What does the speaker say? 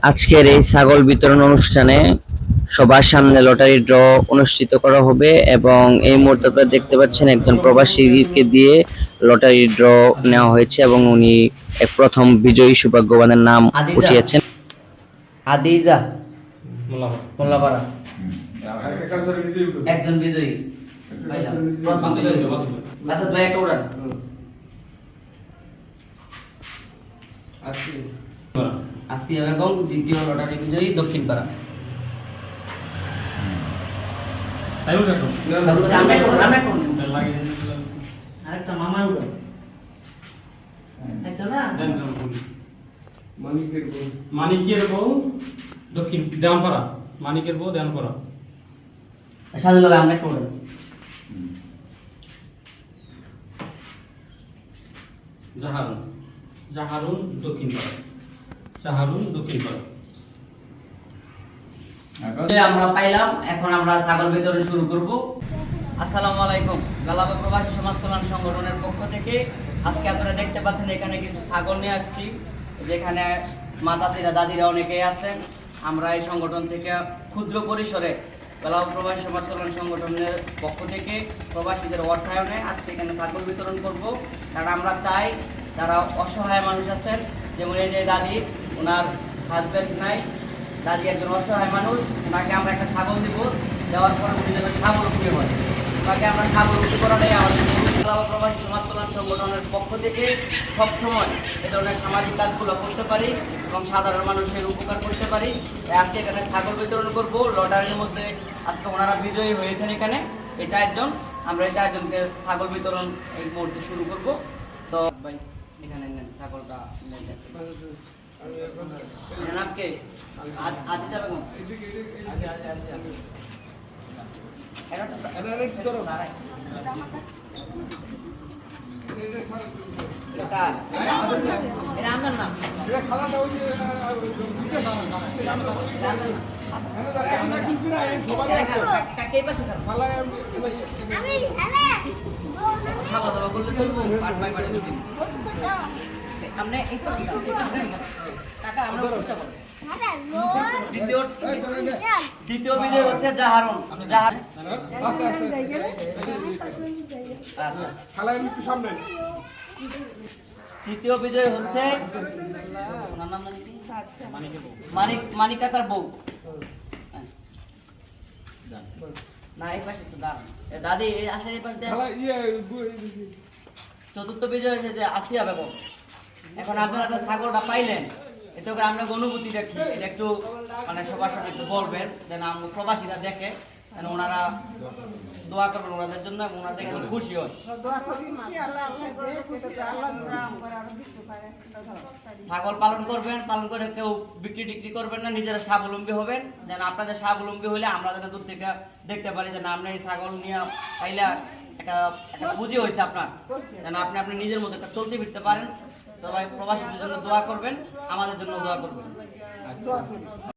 আজকের এই ছাগল বিতরণ অনুষ্ঠানে সবার সামনে লটারি ড্র অনুষ্ঠিত করা হবে এবং এই মুহূর্তে আপনারা দেখতে পাচ্ছেন একজন প্রবাসীকে দিয়ে লটারি ড্র নেওয়া হয়েছে এবং উনি এক প্রথম বিজয়ী সৌভাগ্যবানের নাম উঠিয়েছেন। আদিজা মোল্লাপাড়া একজন বিজয়ী আসাদ ভাই একটা উড়ান আসিয়া বেগম দ্বিতীয় লটারি বিজয়ী দক্ষিণ পাড়া। আরেকটা মামা উড়ো মানিকের বউ দক্ষিণ দেওয়ানপাড়া, মানিকের বউ দেওয়ানপাড়া। সাজুল আমরা একটা উড়ান জাহারুন জাহারুন দক্ষিণপাড়া, জাহারুন দক্ষিণপাড়া। আমরা পাইলাম। এখন আমরা ছাগল বিতরণ শুরু করব। আসসালামু আলাইকুম। গালাবা প্রবাসী সমাজ কল্যাণ সংগঠনের পক্ষ থেকে আজকে আপনারা দেখতে পাচ্ছেন এখানে কিছু ছাগল নিয়ে আসছি, যেখানে মাতাজিরা দাদিরা অনেকেই আছেন। আমরা এই সংগঠন থেকে ক্ষুদ্র পরিসরে গালাবা প্রবাসী সমাজ কল্যাণ সংগঠনের পক্ষ থেকে প্রবাসীদের অর্থায়নে আজকে এখানে ছাগল বিতরণ করব। কারণ আমরা চাই যারা অসহায় মানুষ আছেন, যেমন এই যে দাদি, ওনার হাজব্যান্ড নাই, দাদি একজন অসহায় মানুষ, ওনাকে আমরা একটা ছাগল দিব, দেওয়ার পরে উনি যেন স্বাবলম্বী হয়। ওনাকে আমরা স্বাবলম্বী করাটাই আমাদের প্রবাসী সমাজ কল্যাণ সংগঠনের পক্ষ থেকে সবসময় এ ধরনের সামাজিক কাজগুলো করতে পারি এবং সাধারণ মানুষের উপকার করতে পারি। আজকে এখানে ছাগল বিতরণ করব। লটারির মধ্যে আজকে ওনারা বিজয়ী হয়েছেন এখানে এই চারজন। আমরা এই চারজনকে ছাগল বিতরণ এই মুহূর্তে শুরু করব। তো ভাই এখানে নেন ছাগলটা জনাবকে আদি যাবে কোন খাওয়া দাওয়া করলে চলবো। পাট ভাই বাড়ি আমরা টাকা আমরা দ্বিতীয় বিজয় হচ্ছে জাহারুন। তৃতীয় বিজয় হচ্ছে মানিক কাকার বউ। না এই পাশে তো দাদি আসেন এই পাশে। চতুর্থ বিজয় হয়েছে যে আসিয়া বেগম। এখন আপনারা তো ছাগলটা পাইলেন, এতে করে আপনার অনুভূতিটা কি এটা একটু মানে সবার সাথে একটু বলবেন, যেন আমরা প্রবাসীরা দেখে, যেন ওনারা দোয়া করবেন ওনাদের জন্য, ওনারা দেখে খুশি হয়। ছাগল পালন করবেন, পালন করে কেউ বিক্রি টিক্রি করবেন না, নিজেরা স্বাবলম্বী হবেন। যেন আপনাদের স্বাবলম্বী হলে আমরা যেন দূর থেকে দেখতে পারি যে না আপনি এই ছাগল নিয়ে পাইলে একটা পুঁজি হয়েছে আপনার, যেন আপনি নিজের মতো একটা চলতে ফিরতে পারেন। সবাই প্রবাসীদের জন্য দোয়া করবেন, আমাদের জন্য দোয়া করবেন।